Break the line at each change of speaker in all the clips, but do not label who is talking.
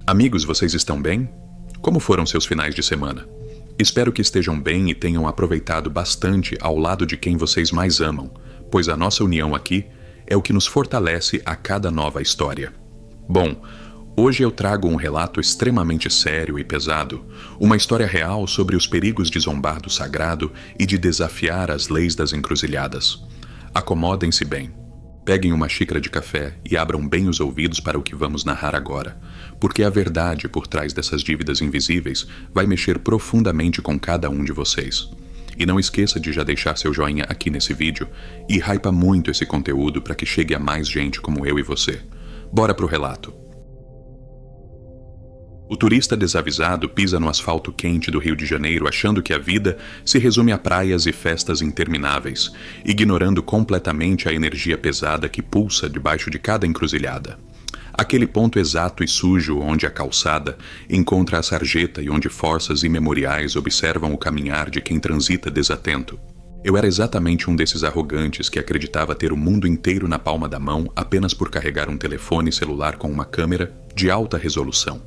Amigos, vocês estão bem? Como foram seus finais de semana? Espero que estejam bem e tenham aproveitado bastante ao lado de quem vocês mais amam, pois a nossa união aqui é o que nos fortalece a cada nova história. Bom, hoje eu trago um relato extremamente sério e pesado, uma história real sobre os perigos de zombar do sagrado e de desafiar as leis das encruzilhadas. Acomodem-se bem. Peguem uma xícara de café e abram bem os ouvidos para o que vamos narrar agora, porque a verdade por trás dessas dívidas invisíveis vai mexer profundamente com cada um de vocês. E não esqueça de já deixar seu joinha aqui nesse vídeo e hypa muito esse conteúdo para que chegue a mais gente como eu e você. Bora pro relato. O turista desavisado pisa no asfalto quente do Rio de Janeiro achando que a vida se resume a praias e festas intermináveis, ignorando completamente a energia pesada que pulsa debaixo de cada encruzilhada. Aquele ponto exato e sujo onde a calçada encontra a sarjeta e onde forças imemoriais observam o caminhar de quem transita desatento. Eu era exatamente um desses arrogantes que acreditava ter o mundo inteiro na palma da mão apenas por carregar um telefone celular com uma câmera de alta resolução,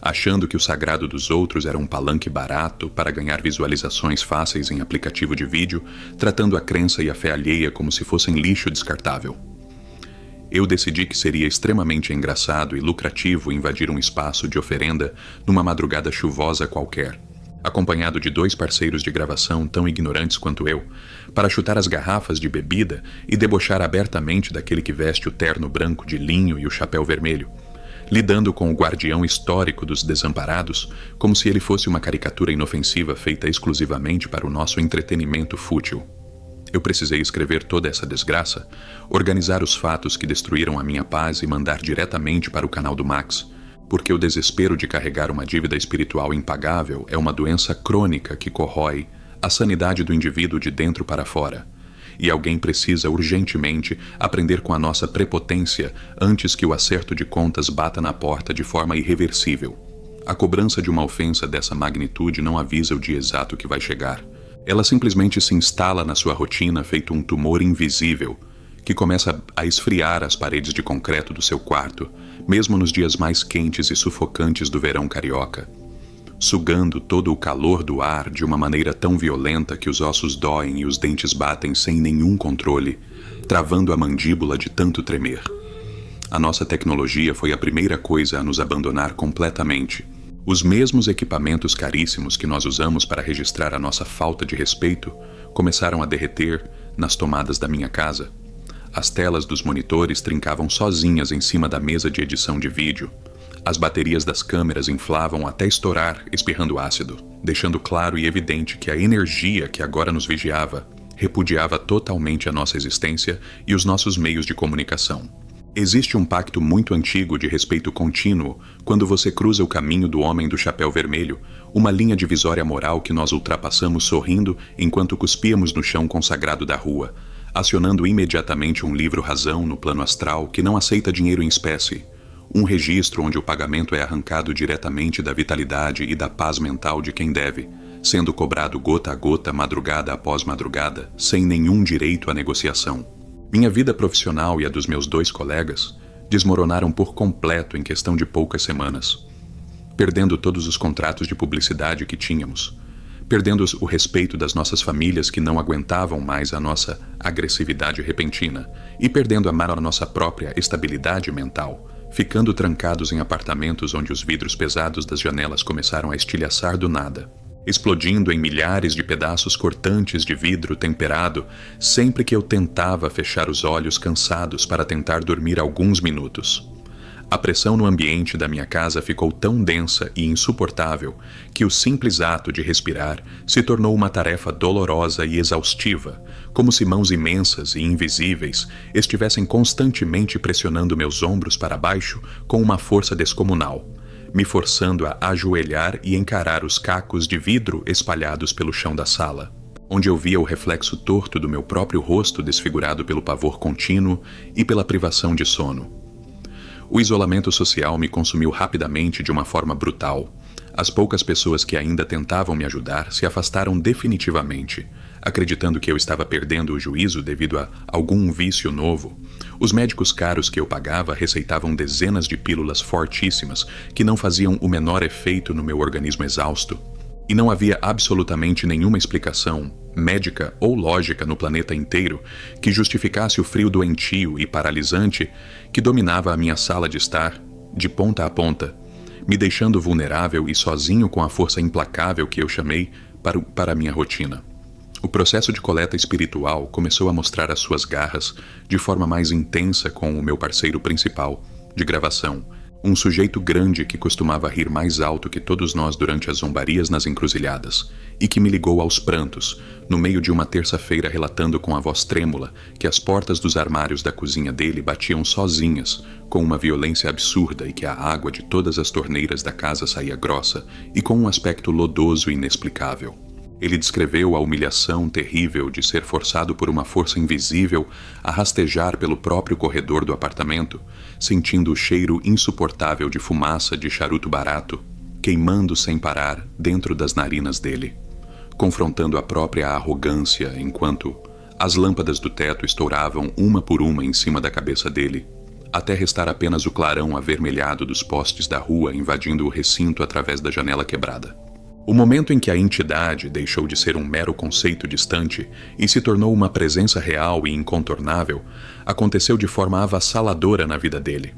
achando que o sagrado dos outros era um palanque barato para ganhar visualizações fáceis em aplicativo de vídeo, tratando a crença e a fé alheia como se fossem lixo descartável. Eu decidi que seria extremamente engraçado e lucrativo invadir um espaço de oferenda numa madrugada chuvosa qualquer, acompanhado de 2 parceiros de gravação tão ignorantes quanto eu, para chutar as garrafas de bebida e debochar abertamente daquele que veste o terno branco de linho e o chapéu vermelho, lidando com o guardião histórico dos desamparados como se ele fosse uma caricatura inofensiva feita exclusivamente para o nosso entretenimento fútil. Eu precisei escrever toda essa desgraça, organizar os fatos que destruíram a minha paz e mandar diretamente para o canal do Max, porque o desespero de carregar uma dívida espiritual impagável é uma doença crônica que corrói a sanidade do indivíduo de dentro para fora. E alguém precisa urgentemente aprender com a nossa prepotência antes que o acerto de contas bata na porta de forma irreversível. A cobrança de uma ofensa dessa magnitude não avisa o dia exato que vai chegar. Ela simplesmente se instala na sua rotina feito um tumor invisível, que começa a esfriar as paredes de concreto do seu quarto, mesmo nos dias mais quentes e sufocantes do verão carioca, sugando todo o calor do ar de uma maneira tão violenta que os ossos doem e os dentes batem sem nenhum controle, travando a mandíbula de tanto tremer. A nossa tecnologia foi a primeira coisa a nos abandonar completamente. Os mesmos equipamentos caríssimos que nós usamos para registrar a nossa falta de respeito começaram a derreter nas tomadas da minha casa. As telas dos monitores trincavam sozinhas em cima da mesa de edição de vídeo. As baterias das câmeras inflavam até estourar, espirrando ácido, deixando claro e evidente que a energia que agora nos vigiava repudiava totalmente a nossa existência e os nossos meios de comunicação. Existe um pacto muito antigo de respeito contínuo quando você cruza o caminho do homem do chapéu vermelho, uma linha divisória moral que nós ultrapassamos sorrindo enquanto cuspíamos no chão consagrado da rua, acionando imediatamente um livro-razão no plano astral que não aceita dinheiro em espécie, um registro onde o pagamento é arrancado diretamente da vitalidade e da paz mental de quem deve, sendo cobrado gota a gota, madrugada após madrugada, sem nenhum direito à negociação. Minha vida profissional e a dos meus 2 colegas desmoronaram por completo em questão de poucas semanas, perdendo todos os contratos de publicidade que tínhamos, perdendo o respeito das nossas famílias que não aguentavam mais a nossa agressividade repentina e perdendo a nossa própria estabilidade mental, ficando trancados em apartamentos onde os vidros pesados das janelas começaram a estilhaçar do nada, explodindo em milhares de pedaços cortantes de vidro temperado sempre que eu tentava fechar os olhos cansados para tentar dormir alguns minutos. A pressão no ambiente da minha casa ficou tão densa e insuportável que o simples ato de respirar se tornou uma tarefa dolorosa e exaustiva, como se mãos imensas e invisíveis estivessem constantemente pressionando meus ombros para baixo com uma força descomunal, me forçando a ajoelhar e encarar os cacos de vidro espalhados pelo chão da sala, onde eu via o reflexo torto do meu próprio rosto desfigurado pelo pavor contínuo e pela privação de sono. O isolamento social me consumiu rapidamente de uma forma brutal. As poucas pessoas que ainda tentavam me ajudar se afastaram definitivamente, acreditando que eu estava perdendo o juízo devido a algum vício novo. Os médicos caros que eu pagava receitavam dezenas de pílulas fortíssimas que não faziam o menor efeito no meu organismo exausto. E não havia absolutamente nenhuma explicação, médica ou lógica no planeta inteiro, que justificasse o frio doentio e paralisante que dominava a minha sala de estar, de ponta a ponta, me deixando vulnerável e sozinho com a força implacável que eu chamei para a minha rotina. O processo de coleta espiritual começou a mostrar as suas garras de forma mais intensa com o meu parceiro principal, de gravação, um sujeito grande que costumava rir mais alto que todos nós durante as zombarias nas encruzilhadas, e que me ligou aos prantos, no meio de uma terça-feira relatando com a voz trêmula que as portas dos armários da cozinha dele batiam sozinhas, com uma violência absurda e que a água de todas as torneiras da casa saía grossa e com um aspecto lodoso e inexplicável. Ele descreveu a humilhação terrível de ser forçado por uma força invisível a rastejar pelo próprio corredor do apartamento, sentindo o cheiro insuportável de fumaça de charuto barato, queimando sem parar dentro das narinas dele, confrontando a própria arrogância enquanto as lâmpadas do teto estouravam uma por uma em cima da cabeça dele, até restar apenas o clarão avermelhado dos postes da rua invadindo o recinto através da janela quebrada. O momento em que a entidade deixou de ser um mero conceito distante e se tornou uma presença real e incontornável aconteceu de forma avassaladora na vida dele,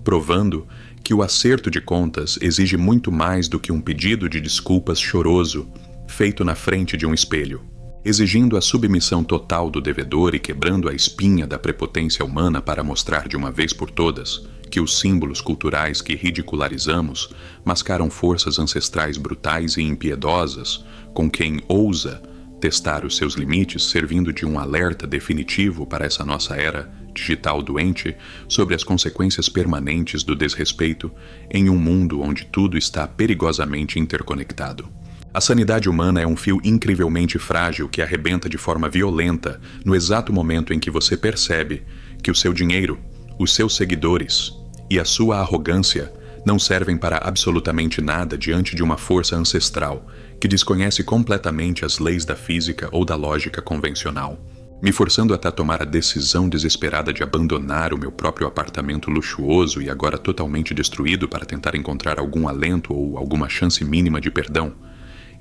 provando que o acerto de contas exige muito mais do que um pedido de desculpas choroso feito na frente de um espelho, exigindo a submissão total do devedor e quebrando a espinha da prepotência humana para mostrar de uma vez por todas que os símbolos culturais que ridicularizamos mascaram forças ancestrais brutais e impiedosas com quem ousa testar os seus limites, servindo de um alerta definitivo para essa nossa era digital doente sobre as consequências permanentes do desrespeito em um mundo onde tudo está perigosamente interconectado. A sanidade humana é um fio incrivelmente frágil que arrebenta de forma violenta no exato momento em que você percebe que o seu dinheiro, os seus seguidores e a sua arrogância não servem para absolutamente nada diante de uma força ancestral que desconhece completamente as leis da física ou da lógica convencional, me forçando até a tomar a decisão desesperada de abandonar o meu próprio apartamento luxuoso e agora totalmente destruído para tentar encontrar algum alento ou alguma chance mínima de perdão,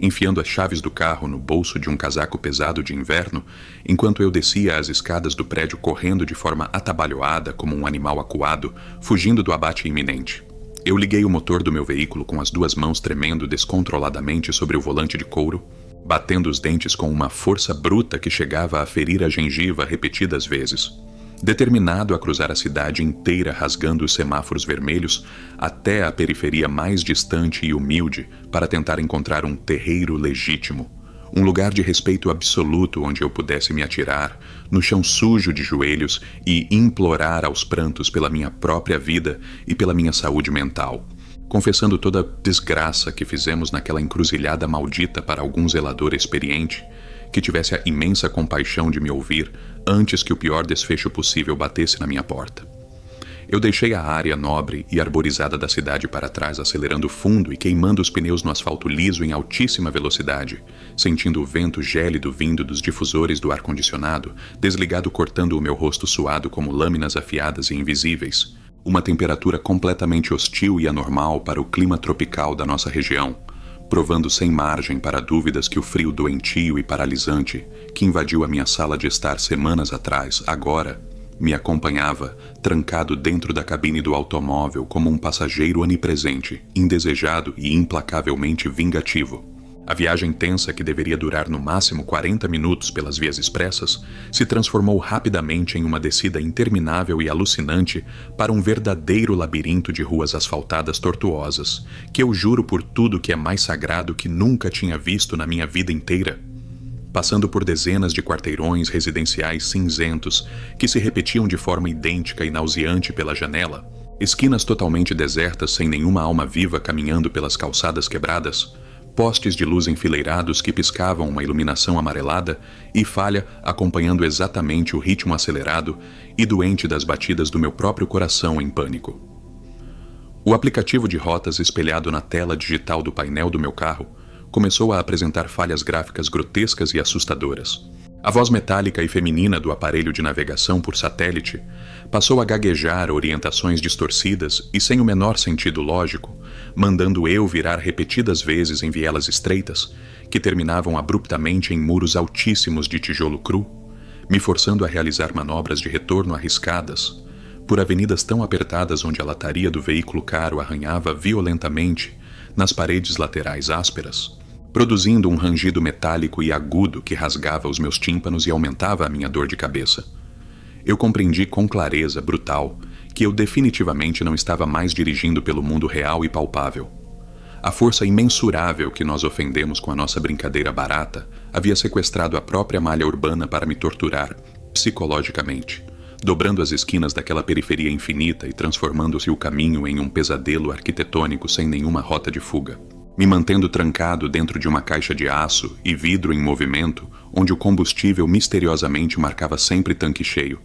enfiando as chaves do carro no bolso de um casaco pesado de inverno, enquanto eu descia as escadas do prédio correndo de forma atabalhoada como um animal acuado, fugindo do abate iminente. Eu liguei o motor do meu veículo com as duas mãos tremendo descontroladamente sobre o volante de couro, batendo os dentes com uma força bruta que chegava a ferir a gengiva repetidas vezes. Determinado a cruzar a cidade inteira rasgando os semáforos vermelhos até a periferia mais distante e humilde para tentar encontrar um terreiro legítimo, um lugar de respeito absoluto onde eu pudesse me atirar no chão sujo de joelhos e implorar aos prantos pela minha própria vida e pela minha saúde mental, confessando toda a desgraça que fizemos naquela encruzilhada maldita para algum zelador experiente que tivesse a imensa compaixão de me ouvir antes que o pior desfecho possível batesse na minha porta. Eu deixei a área nobre e arborizada da cidade para trás, acelerando fundo e queimando os pneus no asfalto liso em altíssima velocidade, sentindo o vento gélido vindo dos difusores do ar-condicionado, desligado cortando o meu rosto suado como lâminas afiadas e invisíveis, uma temperatura completamente hostil e anormal para o clima tropical da nossa região, provando sem margem para dúvidas que o frio doentio e paralisante que invadiu a minha sala de estar semanas atrás, agora, me acompanhava, trancado dentro da cabine do automóvel como um passageiro onipresente, indesejado e implacavelmente vingativo. A viagem tensa que deveria durar no máximo 40 minutos pelas vias expressas se transformou rapidamente em uma descida interminável e alucinante para um verdadeiro labirinto de ruas asfaltadas tortuosas, que eu juro por tudo que é mais sagrado que nunca tinha visto na minha vida inteira. Passando por dezenas de quarteirões residenciais cinzentos que se repetiam de forma idêntica e nauseante pela janela, esquinas totalmente desertas sem nenhuma alma viva caminhando pelas calçadas quebradas, postes de luz enfileirados que piscavam uma iluminação amarelada e falha acompanhando exatamente o ritmo acelerado e doente das batidas do meu próprio coração em pânico. O aplicativo de rotas espelhado na tela digital do painel do meu carro começou a apresentar falhas gráficas grotescas e assustadoras. A voz metálica e feminina do aparelho de navegação por satélite passou a gaguejar orientações distorcidas e sem o menor sentido lógico, mandando eu virar repetidas vezes em vielas estreitas, que terminavam abruptamente em muros altíssimos de tijolo cru, me forçando a realizar manobras de retorno arriscadas, por avenidas tão apertadas onde a lataria do veículo caro arranhava violentamente nas paredes laterais ásperas, produzindo um rangido metálico e agudo que rasgava os meus tímpanos e aumentava a minha dor de cabeça. Eu compreendi com clareza brutal que eu definitivamente não estava mais dirigindo pelo mundo real e palpável. A força imensurável que nós ofendemos com a nossa brincadeira barata havia sequestrado a própria malha urbana para me torturar psicologicamente, dobrando as esquinas daquela periferia infinita e transformando-se o caminho em um pesadelo arquitetônico sem nenhuma rota de fuga, me mantendo trancado dentro de uma caixa de aço e vidro em movimento, onde o combustível misteriosamente marcava sempre tanque cheio,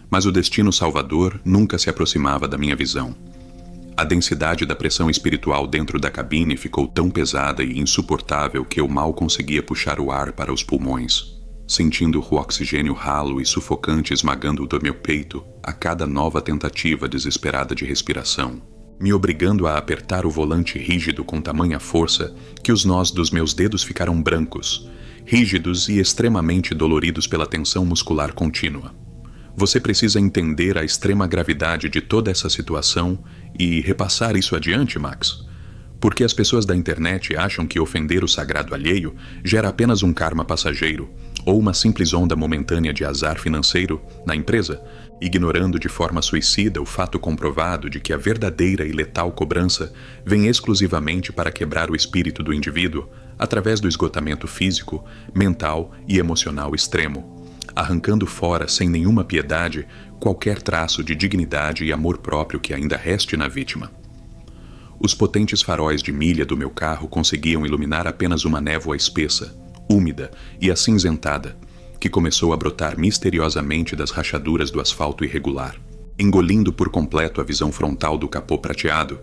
mas o destino salvador nunca se aproximava da minha visão. A densidade da pressão espiritual dentro da cabine ficou tão pesada e insuportável que eu mal conseguia puxar o ar para os pulmões, sentindo o oxigênio ralo e sufocante esmagando do meu peito a cada nova tentativa desesperada de respiração, me obrigando a apertar o volante rígido com tamanha força que os nós dos meus dedos ficaram brancos, rígidos e extremamente doloridos pela tensão muscular contínua. Você precisa entender a extrema gravidade de toda essa situação e repassar isso adiante, Max. Porque as pessoas da internet acham que ofender o sagrado alheio gera apenas um karma passageiro ou uma simples onda momentânea de azar financeiro na empresa, ignorando de forma suicida o fato comprovado de que a verdadeira e letal cobrança vem exclusivamente para quebrar o espírito do indivíduo através do esgotamento físico, mental e emocional extremo, arrancando fora sem nenhuma piedade qualquer traço de dignidade e amor próprio que ainda reste na vítima. Os potentes faróis de milha do meu carro conseguiam iluminar apenas uma névoa espessa, úmida e acinzentada, que começou a brotar misteriosamente das rachaduras do asfalto irregular, engolindo por completo a visão frontal do capô prateado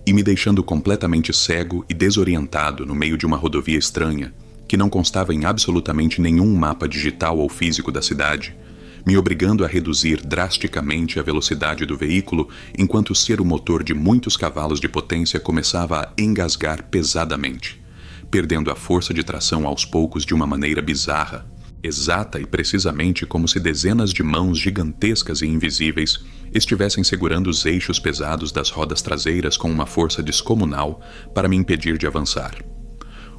e me deixando completamente cego e desorientado no meio de uma rodovia estranha, que não constava em absolutamente nenhum mapa digital ou físico da cidade, me obrigando a reduzir drasticamente a velocidade do veículo enquanto ser o motor de muitos cavalos de potência começava a engasgar pesadamente, perdendo a força de tração aos poucos de uma maneira bizarra, exata e precisamente como se dezenas de mãos gigantescas e invisíveis estivessem segurando os eixos pesados das rodas traseiras com uma força descomunal para me impedir de avançar.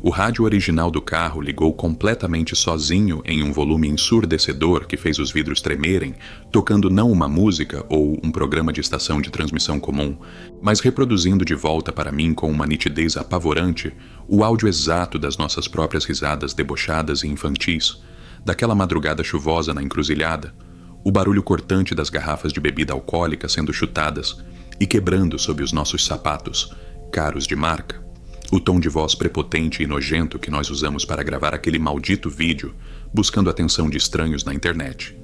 O rádio original do carro ligou completamente sozinho em um volume ensurdecedor que fez os vidros tremerem, tocando não uma música ou um programa de estação de transmissão comum, mas reproduzindo de volta para mim com uma nitidez apavorante o áudio exato das nossas próprias risadas debochadas e infantis, daquela madrugada chuvosa na encruzilhada, o barulho cortante das garrafas de bebida alcoólica sendo chutadas e quebrando sob os nossos sapatos, caros de marca, o tom de voz prepotente e nojento que nós usamos para gravar aquele maldito vídeo, buscando a atenção de estranhos na internet.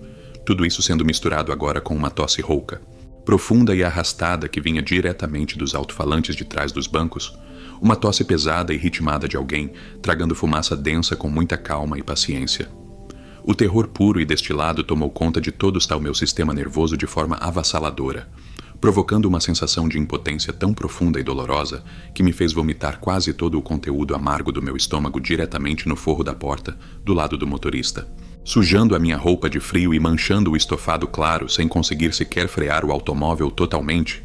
Tudo isso sendo misturado agora com uma tosse rouca, profunda e arrastada que vinha diretamente dos alto-falantes de trás dos bancos, uma tosse pesada e ritmada de alguém tragando fumaça densa com muita calma e paciência. O terror puro e destilado tomou conta de todo o meu sistema nervoso de forma avassaladora, provocando uma sensação de impotência tão profunda e dolorosa que me fez vomitar quase todo o conteúdo amargo do meu estômago diretamente no forro da porta, do lado do motorista, sujando a minha roupa de frio e manchando o estofado claro sem conseguir sequer frear o automóvel totalmente,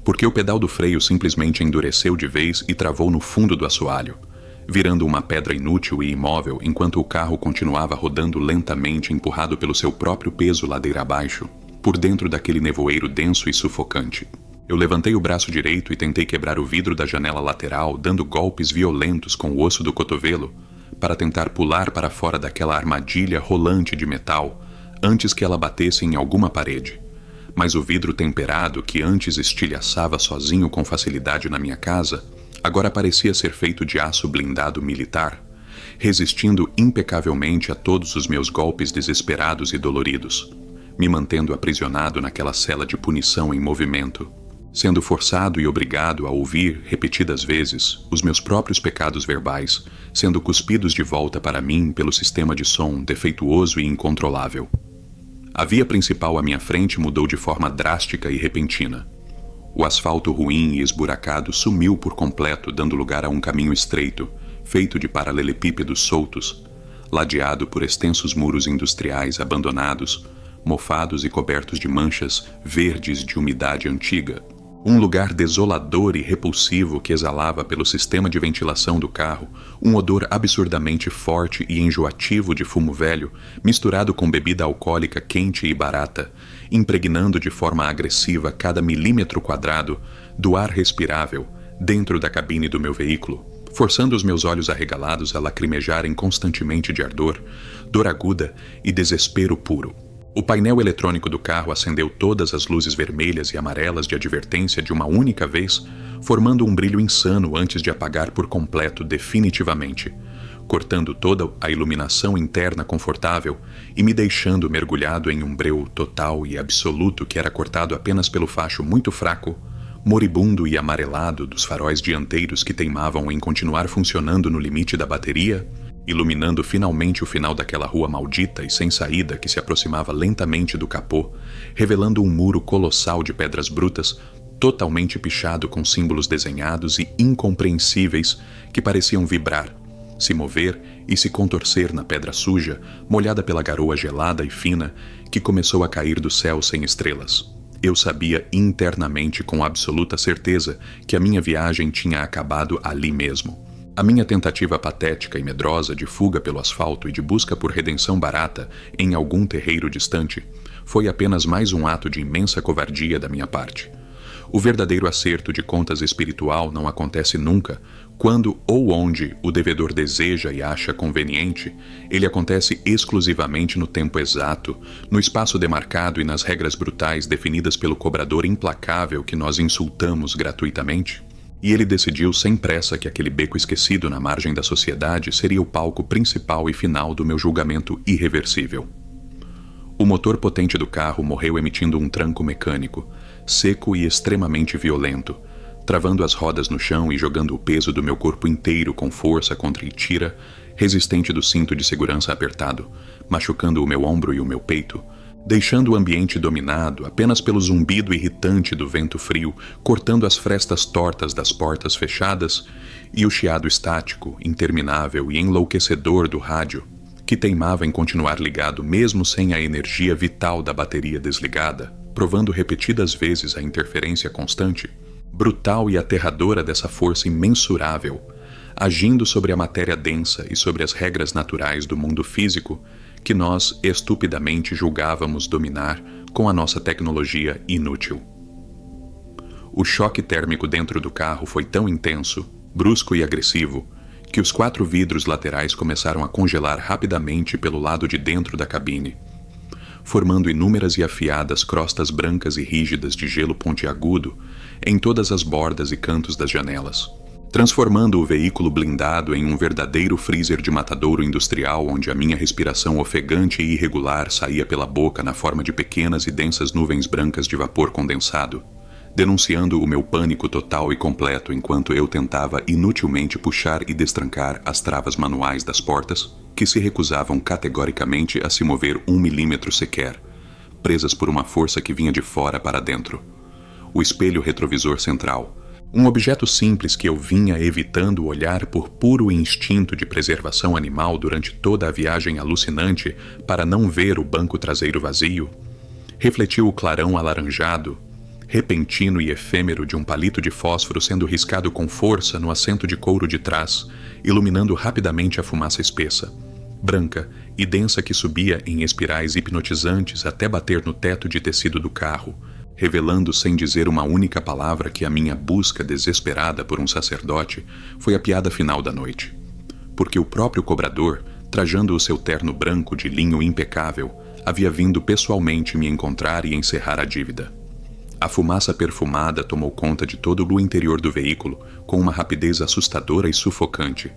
porque o pedal do freio simplesmente endureceu de vez e travou no fundo do assoalho, virando uma pedra inútil e imóvel enquanto o carro continuava rodando lentamente empurrado pelo seu próprio peso ladeira abaixo, por dentro daquele nevoeiro denso e sufocante. Eu levantei o braço direito e tentei quebrar o vidro da janela lateral, dando golpes violentos com o osso do cotovelo, para tentar pular para fora daquela armadilha rolante de metal, antes que ela batesse em alguma parede. Mas o vidro temperado, que antes estilhaçava sozinho com facilidade na minha casa, agora parecia ser feito de aço blindado militar, resistindo impecavelmente a todos os meus golpes desesperados e doloridos, me mantendo aprisionado naquela cela de punição em movimento, sendo forçado e obrigado a ouvir, repetidas vezes, os meus próprios pecados verbais, sendo cuspidos de volta para mim pelo sistema de som defeituoso e incontrolável. A via principal à minha frente mudou de forma drástica e repentina. O asfalto ruim e esburacado sumiu por completo, dando lugar a um caminho estreito, feito de paralelepípedos soltos, ladeado por extensos muros industriais abandonados, mofados e cobertos de manchas verdes de umidade antiga. Um lugar desolador e repulsivo que exalava pelo sistema de ventilação do carro um odor absurdamente forte e enjoativo de fumo velho, misturado com bebida alcoólica quente e barata, impregnando de forma agressiva cada milímetro quadrado do ar respirável dentro da cabine do meu veículo, forçando os meus olhos arregalados a lacrimejarem constantemente de ardor, dor aguda e desespero puro. O painel eletrônico do carro acendeu todas as luzes vermelhas e amarelas de advertência de uma única vez, formando um brilho insano antes de apagar por completo definitivamente, cortando toda a iluminação interna confortável e me deixando mergulhado em um breu total e absoluto que era cortado apenas pelo facho muito fraco, moribundo e amarelado dos faróis dianteiros que teimavam em continuar funcionando no limite da bateria, iluminando finalmente o final daquela rua maldita e sem saída que se aproximava lentamente do capô, revelando um muro colossal de pedras brutas, totalmente pichado com símbolos desenhados e incompreensíveis que pareciam vibrar, se mover e se contorcer na pedra suja, molhada pela garoa gelada e fina que começou a cair do céu sem estrelas. Eu sabia internamente com absoluta certeza que a minha viagem tinha acabado ali mesmo. A minha tentativa patética e medrosa de fuga pelo asfalto e de busca por redenção barata em algum terreiro distante foi apenas mais um ato de imensa covardia da minha parte. O verdadeiro acerto de contas espiritual não acontece nunca quando ou onde o devedor deseja e acha conveniente. Ele acontece exclusivamente no tempo exato, no espaço demarcado e nas regras brutais definidas pelo cobrador implacável que nós insultamos gratuitamente. E ele decidiu sem pressa que aquele beco esquecido na margem da sociedade seria o palco principal e final do meu julgamento irreversível. O motor potente do carro morreu emitindo um tranco mecânico, seco e extremamente violento, travando as rodas no chão e jogando o peso do meu corpo inteiro com força contra a tira resistente do cinto de segurança apertado, machucando o meu ombro e o meu peito, deixando o ambiente dominado apenas pelo zumbido irritante do vento frio, cortando as frestas tortas das portas fechadas e o chiado estático, interminável e enlouquecedor do rádio, que teimava em continuar ligado mesmo sem a energia vital da bateria desligada, provando repetidas vezes a interferência constante, brutal e aterradora dessa força imensurável, agindo sobre a matéria densa e sobre as regras naturais do mundo físico, que nós estupidamente julgávamos dominar com a nossa tecnologia inútil. O choque térmico dentro do carro foi tão intenso, brusco e agressivo, que os 4 vidros laterais começaram a congelar rapidamente pelo lado de dentro da cabine, formando inúmeras e afiadas crostas brancas e rígidas de gelo pontiagudo em todas as bordas e cantos das janelas, transformando o veículo blindado em um verdadeiro freezer de matadouro industrial onde a minha respiração ofegante e irregular saía pela boca na forma de pequenas e densas nuvens brancas de vapor condensado, denunciando o meu pânico total e completo enquanto eu tentava inutilmente puxar e destrancar as travas manuais das portas, que se recusavam categoricamente a se mover 1 milímetro sequer, presas por uma força que vinha de fora para dentro. O espelho retrovisor central, um objeto simples que eu vinha evitando olhar por puro instinto de preservação animal durante toda a viagem alucinante para não ver o banco traseiro vazio, refletiu o clarão alaranjado, repentino e efêmero de um palito de fósforo sendo riscado com força no assento de couro de trás, iluminando rapidamente a fumaça espessa, branca e densa que subia em espirais hipnotizantes até bater no teto de tecido do carro, revelando sem dizer uma única palavra que a minha busca desesperada por um sacerdote foi a piada final da noite. Porque o próprio cobrador, trajando o seu terno branco de linho impecável, havia vindo pessoalmente me encontrar e encerrar a dívida. A fumaça perfumada tomou conta de todo o interior do veículo com uma rapidez assustadora e sufocante,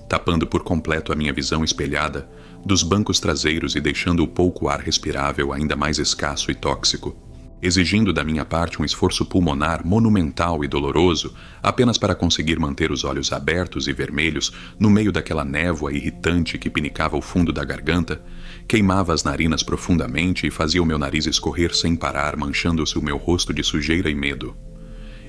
tapando por completo a minha visão espelhada dos bancos traseiros e deixando o pouco ar respirável ainda mais escasso e tóxico. exigindo da minha parte um esforço pulmonar monumental e doloroso apenas para conseguir manter os olhos abertos e vermelhos no meio daquela névoa irritante que pinicava o fundo da garganta, queimava as narinas profundamente e fazia o meu nariz escorrer sem parar, manchando-se o meu rosto de sujeira e medo.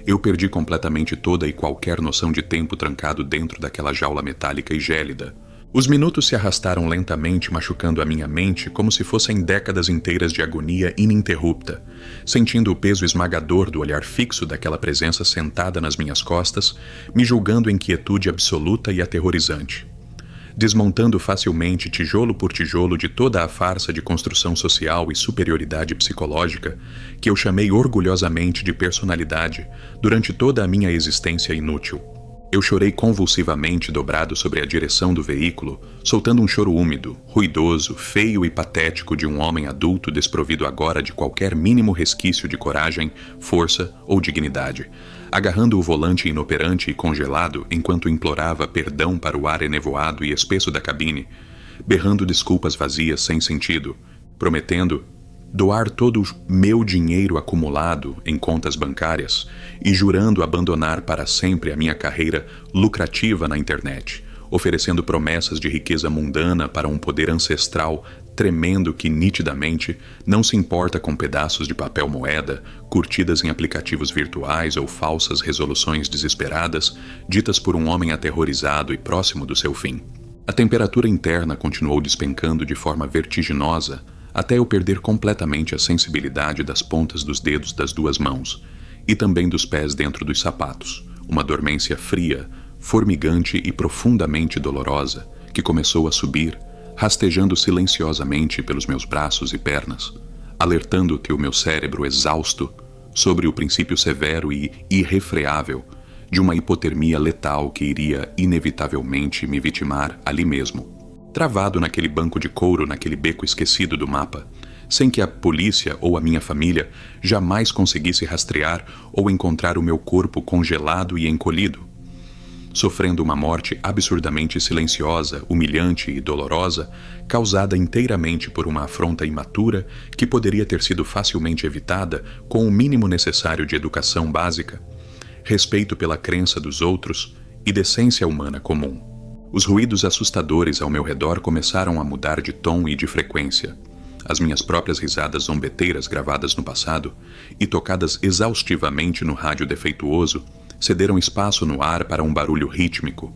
Eu perdi completamente toda e qualquer noção de tempo trancado dentro daquela jaula metálica e gélida. Os minutos se arrastaram lentamente, machucando a minha mente como se fossem décadas inteiras de agonia ininterrupta, sentindo o peso esmagador do olhar fixo daquela presença sentada nas minhas costas, me julgando em quietude absoluta e aterrorizante. Desmontando facilmente, tijolo por tijolo, de toda a farsa de construção social e superioridade psicológica que eu chamei orgulhosamente de personalidade durante toda a minha existência inútil. Eu chorei convulsivamente dobrado sobre a direção do veículo, soltando um choro úmido, ruidoso, feio e patético de um homem adulto desprovido agora de qualquer mínimo resquício de coragem, força ou dignidade, agarrando o volante inoperante e congelado enquanto implorava perdão para o ar enevoado e espesso da cabine, berrando desculpas vazias sem sentido, prometendo doar todo o meu dinheiro acumulado em contas bancárias e jurando abandonar para sempre a minha carreira lucrativa na internet, oferecendo promessas de riqueza mundana para um poder ancestral tremendo que nitidamente não se importa com pedaços de papel moeda, curtidas em aplicativos virtuais ou falsas resoluções desesperadas ditas por um homem aterrorizado e próximo do seu fim. A temperatura interna continuou despencando de forma vertiginosa até eu perder completamente a sensibilidade das pontas dos dedos das duas mãos e também dos pés dentro dos sapatos, uma dormência fria, formigante e profundamente dolorosa que começou a subir, rastejando silenciosamente pelos meus braços e pernas, alertando que o meu cérebro exausto sobre o princípio severo e irrefreável de uma hipotermia letal que iria inevitavelmente me vitimar ali mesmo, travado naquele banco de couro naquele beco esquecido do mapa, sem que a polícia ou a minha família jamais conseguisse rastrear ou encontrar o meu corpo congelado e encolhido, sofrendo uma morte absurdamente silenciosa, humilhante e dolorosa, causada inteiramente por uma afronta imatura que poderia ter sido facilmente evitada com o mínimo necessário de educação básica, respeito pela crença dos outros e decência humana comum. Os ruídos assustadores ao meu redor começaram a mudar de tom e de frequência. As minhas próprias risadas zombeteiras gravadas no passado e tocadas exaustivamente no rádio defeituoso cederam espaço no ar para um barulho rítmico,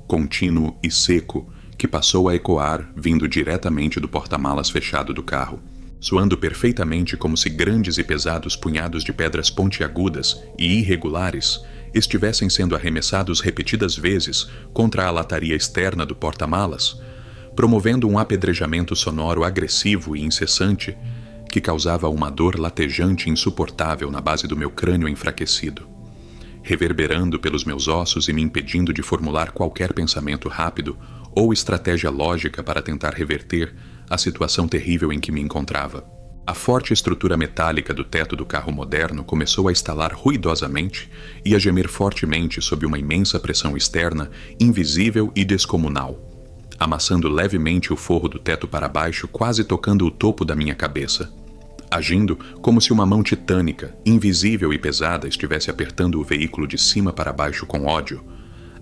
contínuo e seco que passou a ecoar vindo diretamente do porta-malas fechado do carro, soando perfeitamente como se grandes e pesados punhados de pedras pontiagudas e irregulares estivessem sendo arremessados repetidas vezes contra a lataria externa do porta-malas, promovendo um apedrejamento sonoro agressivo e incessante que causava uma dor latejante e insuportável na base do meu crânio enfraquecido, reverberando pelos meus ossos e me impedindo de formular qualquer pensamento rápido ou estratégia lógica para tentar reverter a situação terrível em que me encontrava. A forte estrutura metálica do teto do carro moderno começou a estalar ruidosamente e a gemer fortemente sob uma imensa pressão externa, invisível e descomunal, amassando levemente o forro do teto para baixo, quase tocando o topo da minha cabeça, agindo como se uma mão titânica, invisível e pesada, estivesse apertando o veículo de cima para baixo com ódio,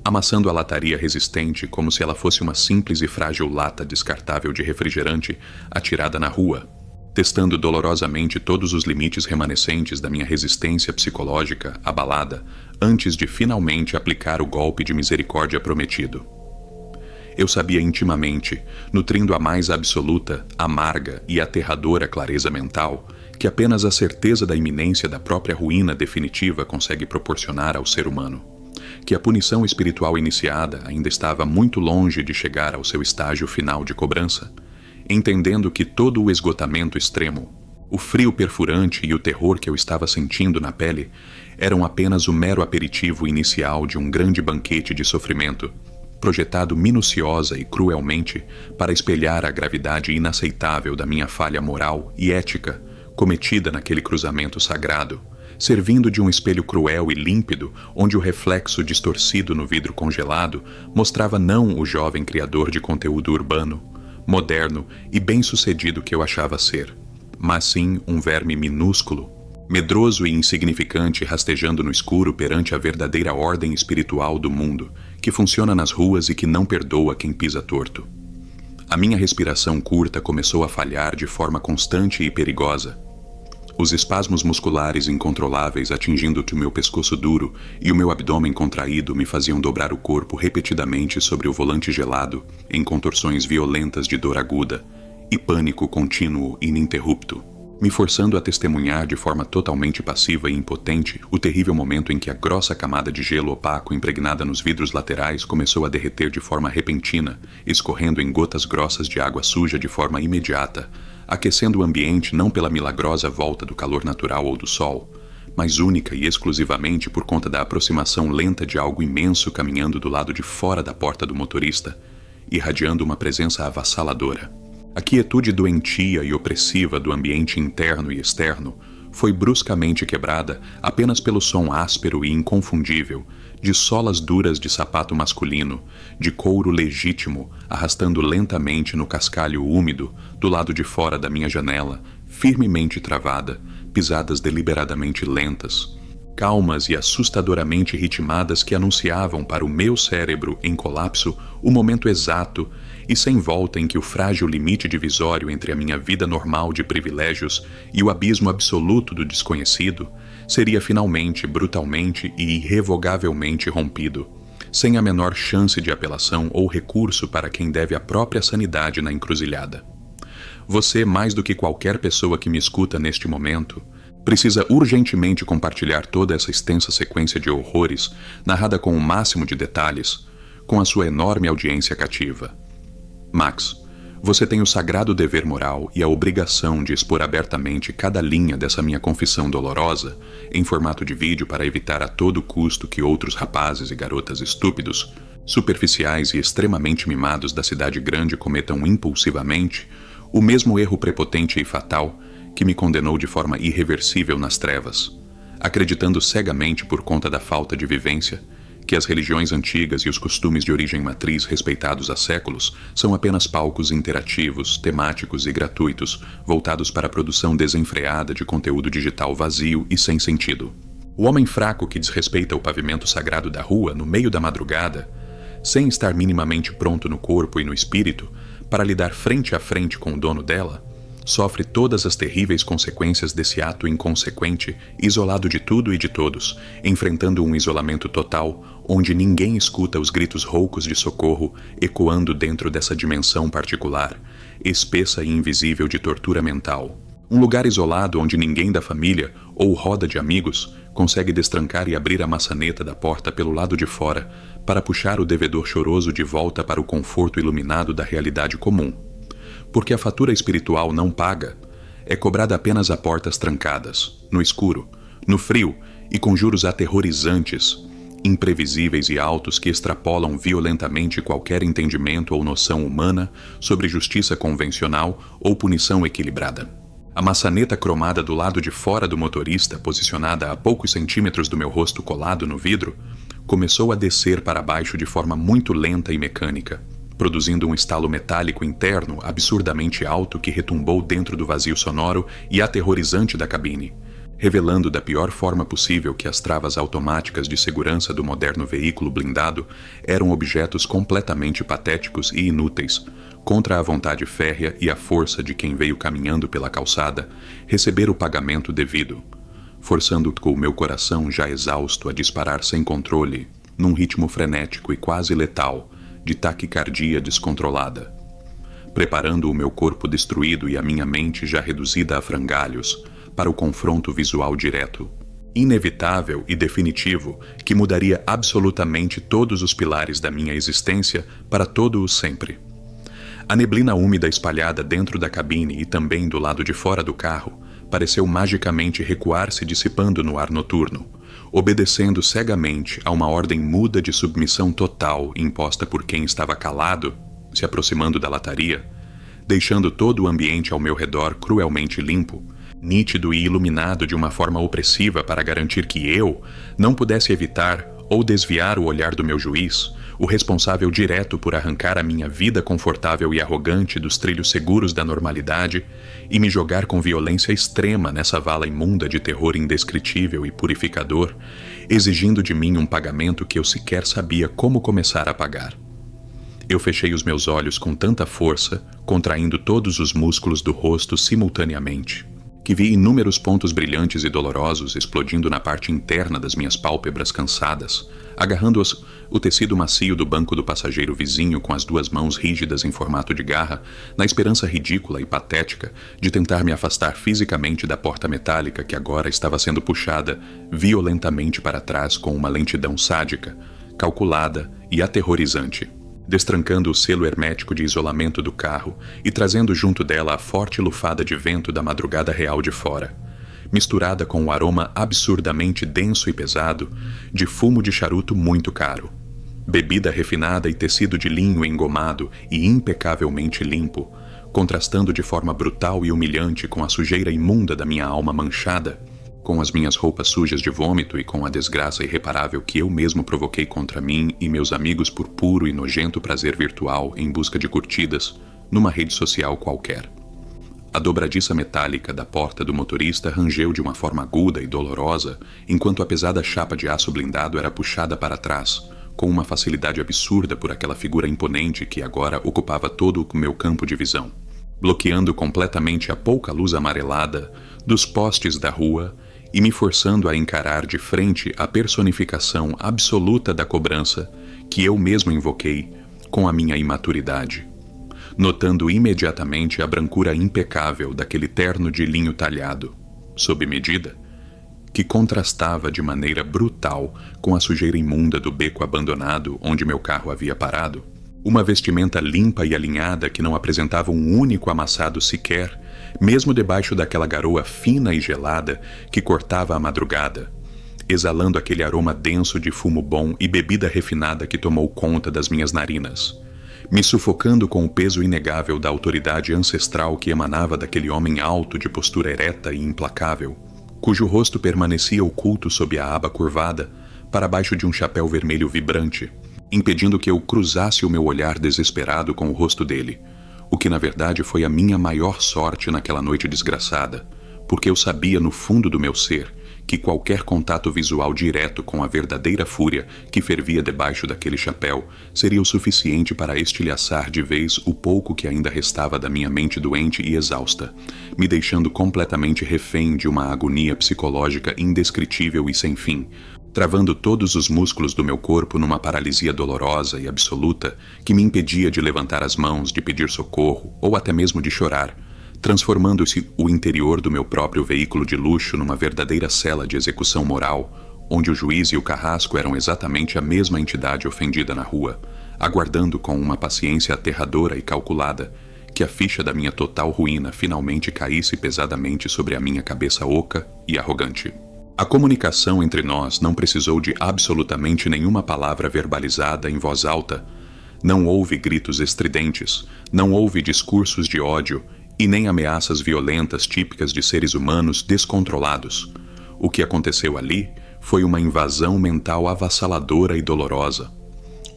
amassando a lataria resistente como se ela fosse uma simples e frágil lata descartável de refrigerante atirada na rua, testando dolorosamente todos os limites remanescentes da minha resistência psicológica abalada antes de finalmente aplicar o golpe de misericórdia prometido. Eu sabia intimamente, nutrindo a mais absoluta, amarga e aterradora clareza mental, que apenas a certeza da iminência da própria ruína definitiva consegue proporcionar ao ser humano, que a punição espiritual iniciada ainda estava muito longe de chegar ao seu estágio final de cobrança, entendendo que todo o esgotamento extremo, o frio perfurante e o terror que eu estava sentindo na pele eram apenas o mero aperitivo inicial de um grande banquete de sofrimento, projetado minuciosa e cruelmente para espelhar a gravidade inaceitável da minha falha moral e ética cometida naquele cruzamento sagrado, servindo de um espelho cruel e límpido onde o reflexo distorcido no vidro congelado mostrava não o jovem criador de conteúdo urbano, moderno e bem-sucedido que eu achava ser, mas sim um verme minúsculo, medroso e insignificante rastejando no escuro perante a verdadeira ordem espiritual do mundo, que funciona nas ruas e que não perdoa quem pisa torto. A minha respiração curta começou a falhar de forma constante e perigosa. Os espasmos musculares incontroláveis atingindo-te o meu pescoço duro e o meu abdômen contraído me faziam dobrar o corpo repetidamente sobre o volante gelado, em contorções violentas de dor aguda e pânico contínuo e ininterrupto, me forçando a testemunhar de forma totalmente passiva e impotente o terrível momento em que a grossa camada de gelo opaco impregnada nos vidros laterais começou a derreter de forma repentina, escorrendo em gotas grossas de água suja de forma imediata, aquecendo o ambiente não pela milagrosa volta do calor natural ou do sol, mas única e exclusivamente por conta da aproximação lenta de algo imenso caminhando do lado de fora da porta do motorista, irradiando uma presença avassaladora. A quietude doentia e opressiva do ambiente interno e externo foi bruscamente quebrada apenas pelo som áspero e inconfundível de solas duras de sapato masculino, de couro legítimo, arrastando lentamente no cascalho úmido do lado de fora da minha janela, firmemente travada, pisadas deliberadamente lentas, calmas e assustadoramente ritmadas que anunciavam para o meu cérebro em colapso o momento exato e sem volta em que o frágil limite divisório entre a minha vida normal de privilégios e o abismo absoluto do desconhecido seria finalmente, brutalmente e irrevogavelmente rompido, sem a menor chance de apelação ou recurso para quem deve a própria sanidade na encruzilhada. Você, mais do que qualquer pessoa que me escuta neste momento, precisa urgentemente compartilhar toda essa extensa sequência de horrores, narrada com o máximo de detalhes, com a sua enorme audiência cativa. Max, você tem o sagrado dever moral e a obrigação de expor abertamente cada linha dessa minha confissão dolorosa em formato de vídeo para evitar a todo custo que outros rapazes e garotas estúpidos, superficiais e extremamente mimados da cidade grande cometam impulsivamente o mesmo erro prepotente e fatal que me condenou de forma irreversível nas trevas, acreditando cegamente por conta da falta de vivência que as religiões antigas e os costumes de origem matriz respeitados há séculos são apenas palcos interativos, temáticos e gratuitos, voltados para a produção desenfreada de conteúdo digital vazio e sem sentido. O homem fraco que desrespeita o pavimento sagrado da rua no meio da madrugada, sem estar minimamente pronto no corpo e no espírito para lidar frente a frente com o dono dela, sofre todas as terríveis consequências desse ato inconsequente, isolado de tudo e de todos, enfrentando um isolamento total, onde ninguém escuta os gritos roucos de socorro ecoando dentro dessa dimensão particular, espessa e invisível de tortura mental. Um lugar isolado onde ninguém da família ou roda de amigos consegue destrancar e abrir a maçaneta da porta pelo lado de fora para puxar o devedor choroso de volta para o conforto iluminado da realidade comum. Porque a fatura espiritual não paga, é cobrada apenas a portas trancadas, no escuro, no frio e com juros aterrorizantes, imprevisíveis e altos que extrapolam violentamente qualquer entendimento ou noção humana sobre justiça convencional ou punição equilibrada. A maçaneta cromada do lado de fora do motorista, posicionada a poucos centímetros do meu rosto colado no vidro, começou a descer para baixo de forma muito lenta e mecânica, produzindo um estalo metálico interno absurdamente alto que retumbou dentro do vazio sonoro e aterrorizante da cabine, revelando da pior forma possível que as travas automáticas de segurança do moderno veículo blindado eram objetos completamente patéticos e inúteis, contra a vontade férrea e a força de quem veio caminhando pela calçada receber o pagamento devido, forçando o meu coração já exausto a disparar sem controle, num ritmo frenético e quase letal, de taquicardia descontrolada, preparando o meu corpo destruído e a minha mente já reduzida a frangalhos para o confronto visual direto, inevitável e definitivo, que mudaria absolutamente todos os pilares da minha existência para todo o sempre. A neblina úmida espalhada dentro da cabine e também do lado de fora do carro pareceu magicamente recuar-se dissipando no ar noturno, obedecendo cegamente a uma ordem muda de submissão total imposta por quem estava calado, se aproximando da lataria, deixando todo o ambiente ao meu redor cruelmente limpo, nítido e iluminado de uma forma opressiva para garantir que eu não pudesse evitar ou desviar o olhar do meu juiz, o responsável direto por arrancar a minha vida confortável e arrogante dos trilhos seguros da normalidade e me jogar com violência extrema nessa vala imunda de terror indescritível e purificador, exigindo de mim um pagamento que eu sequer sabia como começar a pagar. Eu fechei os meus olhos com tanta força, contraindo todos os músculos do rosto simultaneamente, que vi inúmeros pontos brilhantes e dolorosos explodindo na parte interna das minhas pálpebras cansadas, agarrando o tecido macio do banco do passageiro vizinho com as duas mãos rígidas em formato de garra, na esperança ridícula e patética de tentar me afastar fisicamente da porta metálica que agora estava sendo puxada violentamente para trás com uma lentidão sádica, calculada e aterrorizante, destrancando o selo hermético de isolamento do carro e trazendo junto dela a forte lufada de vento da madrugada real de fora, misturada com o aroma absurdamente denso e pesado de fumo de charuto muito caro, bebida refinada e tecido de linho engomado e impecavelmente limpo, contrastando de forma brutal e humilhante com a sujeira imunda da minha alma manchada, com as minhas roupas sujas de vômito e com a desgraça irreparável que eu mesmo provoquei contra mim e meus amigos por puro e nojento prazer virtual em busca de curtidas numa rede social qualquer. A dobradiça metálica da porta do motorista rangeu de uma forma aguda e dolorosa, enquanto a pesada chapa de aço blindado era puxada para trás, com uma facilidade absurda por aquela figura imponente que agora ocupava todo o meu campo de visão, bloqueando completamente a pouca luz amarelada dos postes da rua e me forçando a encarar de frente a personificação absoluta da cobrança que eu mesmo invoquei com a minha imaturidade, notando imediatamente a brancura impecável daquele terno de linho talhado, sob medida, que contrastava de maneira brutal com a sujeira imunda do beco abandonado onde meu carro havia parado, uma vestimenta limpa e alinhada que não apresentava um único amassado sequer, mesmo debaixo daquela garoa fina e gelada que cortava a madrugada, exalando aquele aroma denso de fumo bom e bebida refinada que tomou conta das minhas narinas, me sufocando com o peso inegável da autoridade ancestral que emanava daquele homem alto de postura ereta e implacável, cujo rosto permanecia oculto sob a aba curvada para baixo de um chapéu vermelho vibrante, impedindo que eu cruzasse o meu olhar desesperado com o rosto dele, o que na verdade foi a minha maior sorte naquela noite desgraçada, porque eu sabia no fundo do meu ser que qualquer contato visual direto com a verdadeira fúria que fervia debaixo daquele chapéu seria o suficiente para estilhaçar de vez o pouco que ainda restava da minha mente doente e exausta, me deixando completamente refém de uma agonia psicológica indescritível e sem fim, travando todos os músculos do meu corpo numa paralisia dolorosa e absoluta que me impedia de levantar as mãos, de pedir socorro ou até mesmo de chorar, transformando-se o interior do meu próprio veículo de luxo numa verdadeira cela de execução moral, onde o juiz e o carrasco eram exatamente a mesma entidade ofendida na rua, aguardando com uma paciência aterradora e calculada que a ficha da minha total ruína finalmente caísse pesadamente sobre a minha cabeça oca e arrogante. A comunicação entre nós não precisou de absolutamente nenhuma palavra verbalizada em voz alta. Não houve gritos estridentes, não houve discursos de ódio e nem ameaças violentas típicas de seres humanos descontrolados. O que aconteceu ali foi uma invasão mental avassaladora e dolorosa,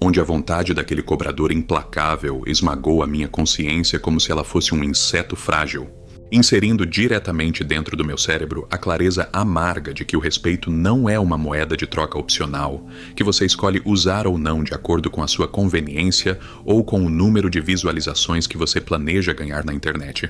onde a vontade daquele cobrador implacável esmagou a minha consciência como se ela fosse um inseto frágil, inserindo diretamente dentro do meu cérebro a clareza amarga de que o respeito não é uma moeda de troca opcional, que você escolhe usar ou não de acordo com a sua conveniência ou com o número de visualizações que você planeja ganhar na internet,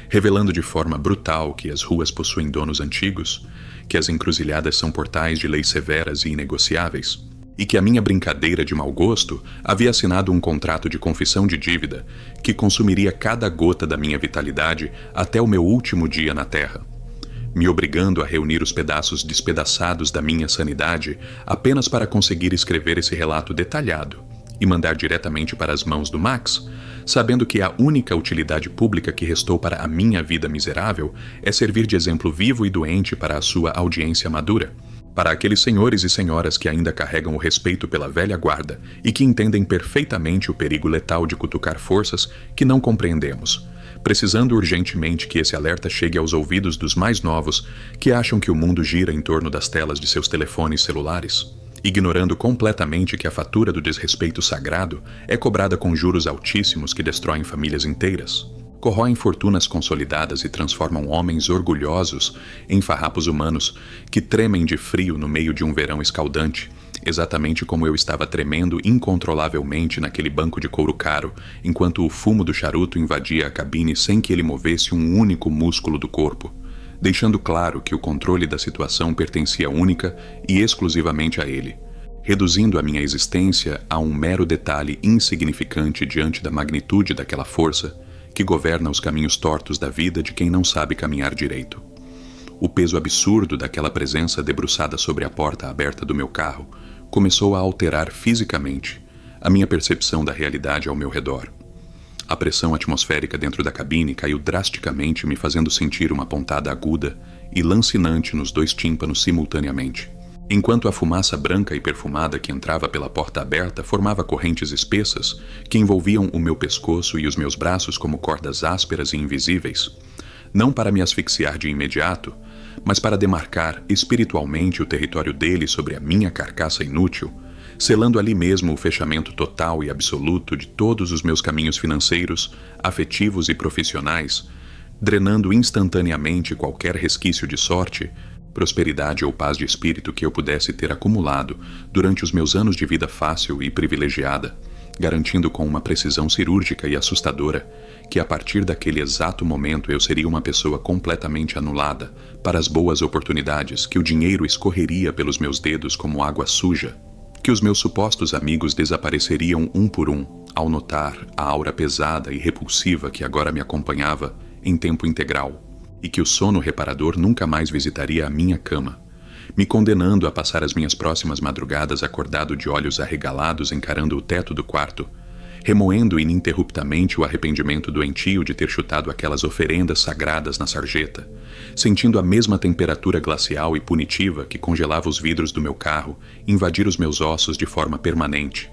revelando de forma brutal que as ruas possuem donos antigos, que as encruzilhadas são portais de leis severas e inegociáveis, e que a minha brincadeira de mau gosto havia assinado um contrato de confissão de dívida que consumiria cada gota da minha vitalidade até o meu último dia na Terra, me obrigando a reunir os pedaços despedaçados da minha sanidade apenas para conseguir escrever esse relato detalhado e mandar diretamente para as mãos do Max, sabendo que a única utilidade pública que restou para a minha vida miserável é servir de exemplo vivo e doente para a sua audiência madura, para aqueles senhores e senhoras que ainda carregam o respeito pela velha guarda e que entendem perfeitamente o perigo letal de cutucar forças que não compreendemos, precisando urgentemente que esse alerta chegue aos ouvidos dos mais novos que acham que o mundo gira em torno das telas de seus telefones celulares ignorando completamente que a fatura do desrespeito sagrado é cobrada com juros altíssimos que destroem famílias inteiras, corroem fortunas consolidadas e transformam homens orgulhosos em farrapos humanos que tremem de frio no meio de um verão escaldante, exatamente como eu estava tremendo incontrolavelmente naquele banco de couro caro, enquanto o fumo do charuto invadia a cabine sem que ele movesse um único músculo do corpo, deixando claro que o controle da situação pertencia única e exclusivamente a ele, reduzindo a minha existência a um mero detalhe insignificante diante da magnitude daquela força que governa os caminhos tortos da vida de quem não sabe caminhar direito. O peso absurdo daquela presença debruçada sobre a porta aberta do meu carro começou a alterar fisicamente a minha percepção da realidade ao meu redor. A pressão atmosférica dentro da cabine caiu drasticamente, me fazendo sentir uma pontada aguda e lancinante nos 2 tímpanos simultaneamente, enquanto a fumaça branca e perfumada que entrava pela porta aberta formava correntes espessas que envolviam o meu pescoço e os meus braços como cordas ásperas e invisíveis, não para me asfixiar de imediato, mas para demarcar espiritualmente o território dele sobre a minha carcaça inútil, selando ali mesmo o fechamento total e absoluto de todos os meus caminhos financeiros, afetivos e profissionais, drenando instantaneamente qualquer resquício de sorte, prosperidade ou paz de espírito que eu pudesse ter acumulado durante os meus anos de vida fácil e privilegiada, garantindo com uma precisão cirúrgica e assustadora que a partir daquele exato momento eu seria uma pessoa completamente anulada para as boas oportunidades, que o dinheiro escorreria pelos meus dedos como água suja, que os meus supostos amigos desapareceriam um por um ao notar a aura pesada e repulsiva que agora me acompanhava em tempo integral, e que o sono reparador nunca mais visitaria a minha cama, me condenando a passar as minhas próximas madrugadas acordado de olhos arregalados encarando o teto do quarto, remoendo ininterruptamente o arrependimento doentio de ter chutado aquelas oferendas sagradas na sarjeta, sentindo a mesma temperatura glacial e punitiva que congelava os vidros do meu carro invadir os meus ossos de forma permanente.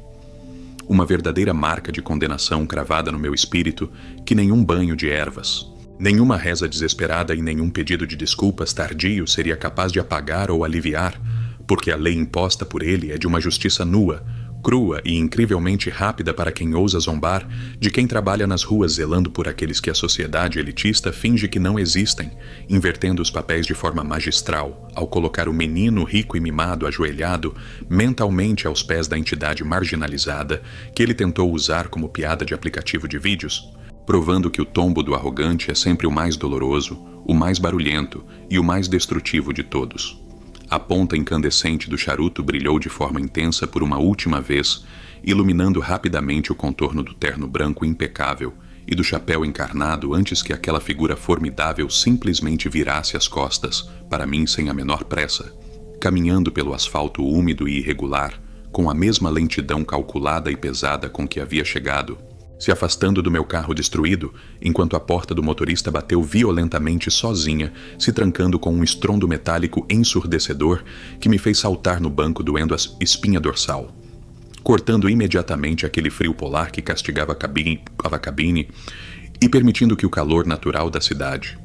Uma verdadeira marca de condenação cravada no meu espírito que nenhum banho de ervas, nenhuma reza desesperada e nenhum pedido de desculpas tardio seria capaz de apagar ou aliviar, porque a lei imposta por ele é de uma justiça nua, crua e incrivelmente rápida para quem ousa zombar de quem trabalha nas ruas zelando por aqueles que a sociedade elitista finge que não existem, invertendo os papéis de forma magistral, ao colocar o menino rico e mimado ajoelhado mentalmente aos pés da entidade marginalizada que ele tentou usar como piada de aplicativo de vídeos, provando que o tombo do arrogante é sempre o mais doloroso, o mais barulhento e o mais destrutivo de todos. A ponta incandescente do charuto brilhou de forma intensa por uma última vez, iluminando rapidamente o contorno do terno branco impecável e do chapéu encarnado antes que aquela figura formidável simplesmente virasse as costas, para mim sem a menor pressa, caminhando pelo asfalto úmido e irregular, com a mesma lentidão calculada e pesada com que havia chegado, se afastando do meu carro destruído, enquanto a porta do motorista bateu violentamente sozinha, se trancando com um estrondo metálico ensurdecedor que me fez saltar no banco doendo a espinha dorsal, cortando imediatamente aquele frio polar que castigava a cabine e permitindo que o calor natural da cidade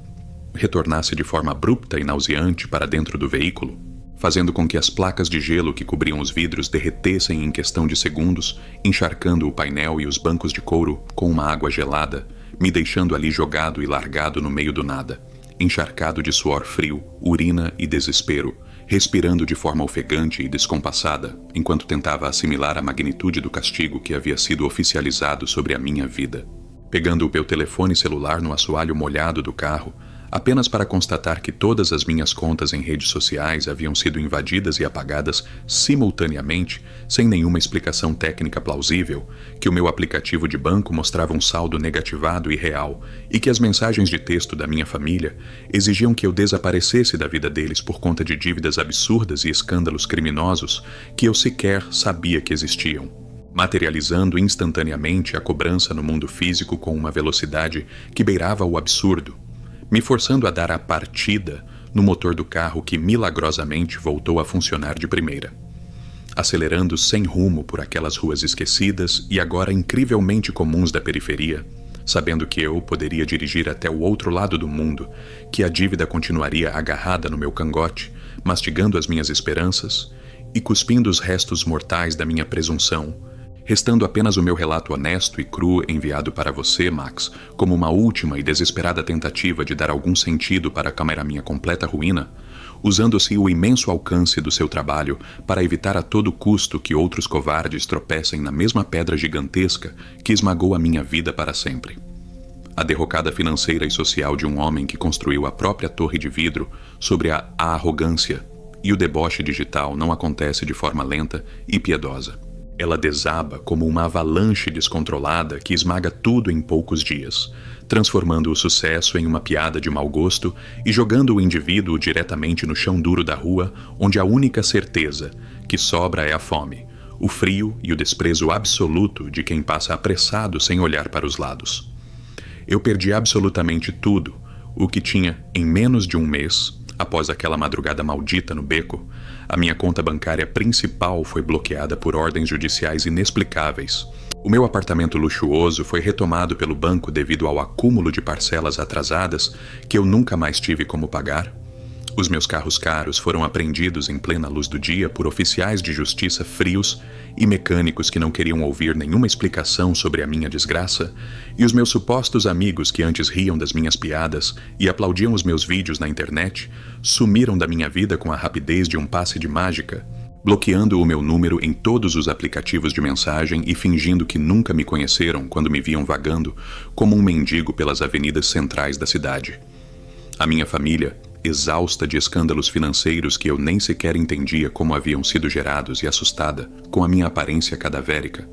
retornasse de forma abrupta e nauseante para dentro do veículo, fazendo com que as placas de gelo que cobriam os vidros derretessem em questão de segundos, encharcando o painel e os bancos de couro com uma água gelada, me deixando ali jogado e largado no meio do nada, encharcado de suor frio, urina e desespero, respirando de forma ofegante e descompassada, enquanto tentava assimilar a magnitude do castigo que havia sido oficializado sobre a minha vida. Pegando o meu telefone celular no assoalho molhado do carro, apenas para constatar que todas as minhas contas em redes sociais haviam sido invadidas e apagadas simultaneamente, sem nenhuma explicação técnica plausível, que o meu aplicativo de banco mostrava um saldo negativado e real, e que as mensagens de texto da minha família exigiam que eu desaparecesse da vida deles por conta de dívidas absurdas e escândalos criminosos que eu sequer sabia que existiam, materializando instantaneamente a cobrança no mundo físico com uma velocidade que beirava o absurdo, me forçando a dar a partida no motor do carro que milagrosamente voltou a funcionar de primeira, acelerando sem rumo por aquelas ruas esquecidas e agora incrivelmente comuns da periferia, sabendo que eu poderia dirigir até o outro lado do mundo, que a dívida continuaria agarrada no meu cangote, mastigando as minhas esperanças, e cuspindo os restos mortais da minha presunção, restando apenas o meu relato honesto e cru enviado para você, Max, como uma última e desesperada tentativa de dar algum sentido para a minha completa ruína, usando-se o imenso alcance do seu trabalho para evitar a todo custo que outros covardes tropecem na mesma pedra gigantesca que esmagou a minha vida para sempre. A derrocada financeira e social de um homem que construiu a própria torre de vidro sobre a arrogância e o deboche digital não acontece de forma lenta e piedosa. Ela desaba como uma avalanche descontrolada que esmaga tudo em poucos dias, transformando o sucesso em uma piada de mau gosto e jogando o indivíduo diretamente no chão duro da rua, onde a única certeza que sobra é a fome, o frio e o desprezo absoluto de quem passa apressado sem olhar para os lados. Eu perdi absolutamente tudo, o que tinha em menos de um mês. Após aquela madrugada maldita no beco, a minha conta bancária principal foi bloqueada por ordens judiciais inexplicáveis. O meu apartamento luxuoso foi retomado pelo banco devido ao acúmulo de parcelas atrasadas que eu nunca mais tive como pagar. Os meus carros caros foram apreendidos em plena luz do dia por oficiais de justiça frios e mecânicos que não queriam ouvir nenhuma explicação sobre a minha desgraça, e os meus supostos amigos que antes riam das minhas piadas e aplaudiam os meus vídeos na internet sumiram da minha vida com a rapidez de um passe de mágica, bloqueando o meu número em todos os aplicativos de mensagem e fingindo que nunca me conheceram quando me viam vagando como um mendigo pelas avenidas centrais da cidade. A minha família, exausta de escândalos financeiros que eu nem sequer entendia como haviam sido gerados e assustada com a minha aparência cadavérica,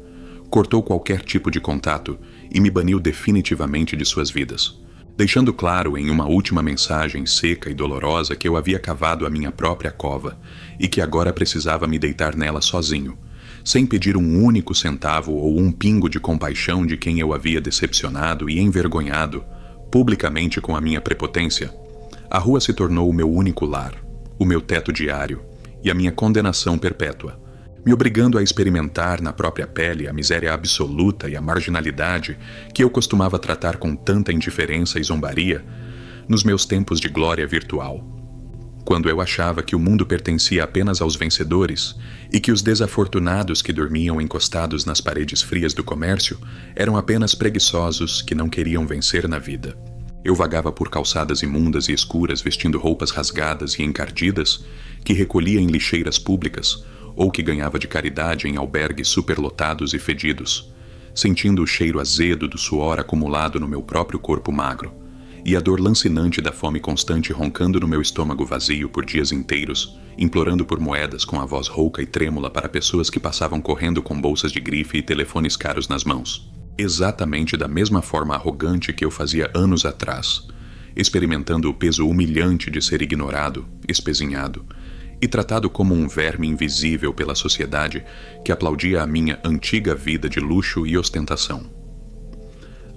cortou qualquer tipo de contato e me baniu definitivamente de suas vidas, deixando claro em uma última mensagem seca e dolorosa que eu havia cavado a minha própria cova e que agora precisava me deitar nela sozinho, sem pedir um único centavo ou um pingo de compaixão de quem eu havia decepcionado e envergonhado publicamente com a minha prepotência. A rua se tornou o meu único lar, o meu teto diário e a minha condenação perpétua, me obrigando a experimentar na própria pele a miséria absoluta e a marginalidade que eu costumava tratar com tanta indiferença e zombaria nos meus tempos de glória virtual, quando eu achava que o mundo pertencia apenas aos vencedores e que os desafortunados que dormiam encostados nas paredes frias do comércio eram apenas preguiçosos que não queriam vencer na vida. Eu vagava por calçadas imundas e escuras vestindo roupas rasgadas e encardidas que recolhia em lixeiras públicas ou que ganhava de caridade em albergues superlotados e fedidos, sentindo o cheiro azedo do suor acumulado no meu próprio corpo magro e a dor lancinante da fome constante roncando no meu estômago vazio por dias inteiros, implorando por moedas com a voz rouca e trêmula para pessoas que passavam correndo com bolsas de grife e telefones caros nas mãos. Exatamente da mesma forma arrogante que eu fazia anos atrás, experimentando o peso humilhante de ser ignorado, espezinhado e tratado como um verme invisível pela sociedade que aplaudia a minha antiga vida de luxo e ostentação.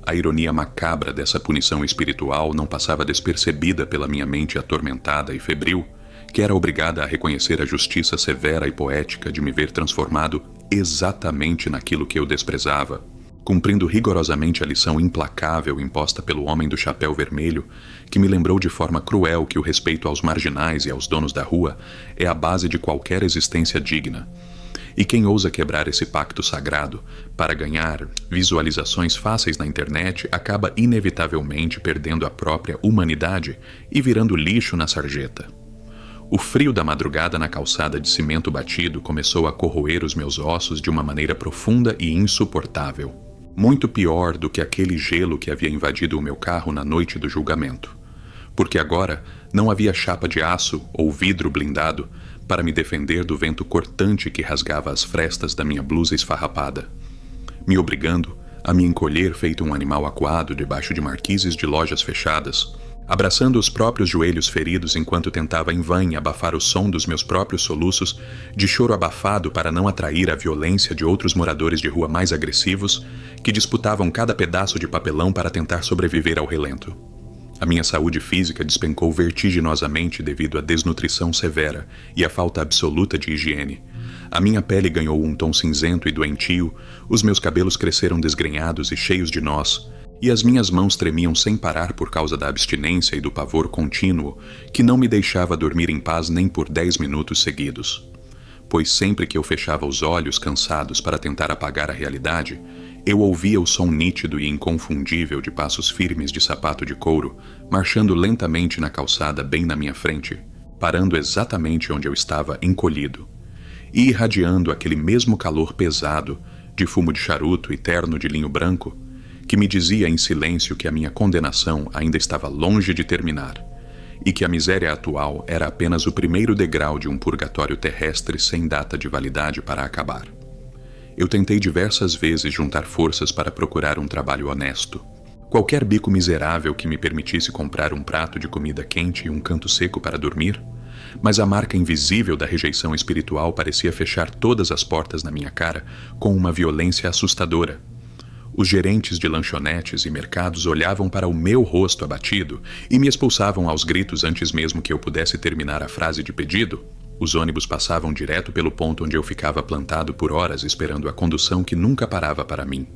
A ironia macabra dessa punição espiritual não passava despercebida pela minha mente atormentada e febril, que era obrigada a reconhecer a justiça severa e poética de me ver transformado exatamente naquilo que eu desprezava, cumprindo rigorosamente a lição implacável imposta pelo homem do chapéu vermelho, que me lembrou de forma cruel que o respeito aos marginais e aos donos da rua é a base de qualquer existência digna. E quem ousa quebrar esse pacto sagrado para ganhar visualizações fáceis na internet acaba inevitavelmente perdendo a própria humanidade e virando lixo na sarjeta. O frio da madrugada na calçada de cimento batido começou a corroer os meus ossos de uma maneira profunda e insuportável. Muito pior do que aquele gelo que havia invadido o meu carro na noite do julgamento. Porque agora não havia chapa de aço ou vidro blindado para me defender do vento cortante que rasgava as frestas da minha blusa esfarrapada, me obrigando a me encolher feito um animal acuado debaixo de marquises de lojas fechadas, abraçando os próprios joelhos feridos enquanto tentava em vão abafar o som dos meus próprios soluços de choro abafado para não atrair a violência de outros moradores de rua mais agressivos que disputavam cada pedaço de papelão para tentar sobreviver ao relento. A minha saúde física despencou vertiginosamente devido à desnutrição severa e à falta absoluta de higiene. A minha pele ganhou um tom cinzento e doentio, os meus cabelos cresceram desgrenhados e cheios de nós, e as minhas mãos tremiam sem parar por causa da abstinência e do pavor contínuo que não me deixava dormir em paz nem por 10 minutos seguidos. pois sempre que eu fechava os olhos cansados para tentar apagar a realidade, eu ouvia o som nítido e inconfundível de passos firmes de sapato de couro, marchando lentamente na calçada bem na minha frente, parando exatamente onde eu estava encolhido, e irradiando aquele mesmo calor pesado, de fumo de charuto e terno de linho branco, que me dizia em silêncio que a minha condenação ainda estava longe de terminar, e que a miséria atual era apenas o primeiro degrau de um purgatório terrestre sem data de validade para acabar. Eu tentei diversas vezes juntar forças para procurar um trabalho honesto. Qualquer bico miserável que me permitisse comprar um prato de comida quente e um canto seco para dormir, mas a marca invisível da rejeição espiritual parecia fechar todas as portas na minha cara com uma violência assustadora. Os gerentes de lanchonetes e mercados olhavam para o meu rosto abatido e me expulsavam aos gritos antes mesmo que eu pudesse terminar a frase de pedido. Os ônibus passavam direto pelo ponto onde eu ficava plantado por horas esperando a condução que nunca parava para mim.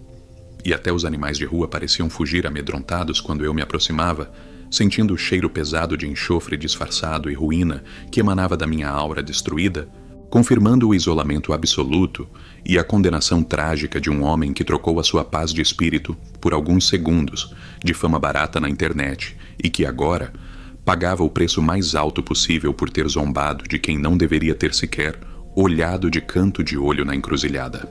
E até os animais de rua pareciam fugir amedrontados quando eu me aproximava, sentindo o cheiro pesado de enxofre disfarçado e ruína que emanava da minha aura destruída, confirmando o isolamento absoluto e a condenação trágica de um homem que trocou a sua paz de espírito por alguns segundos de fama barata na internet e que agora pagava o preço mais alto possível por ter zombado de quem não deveria ter sequer olhado de canto de olho na encruzilhada.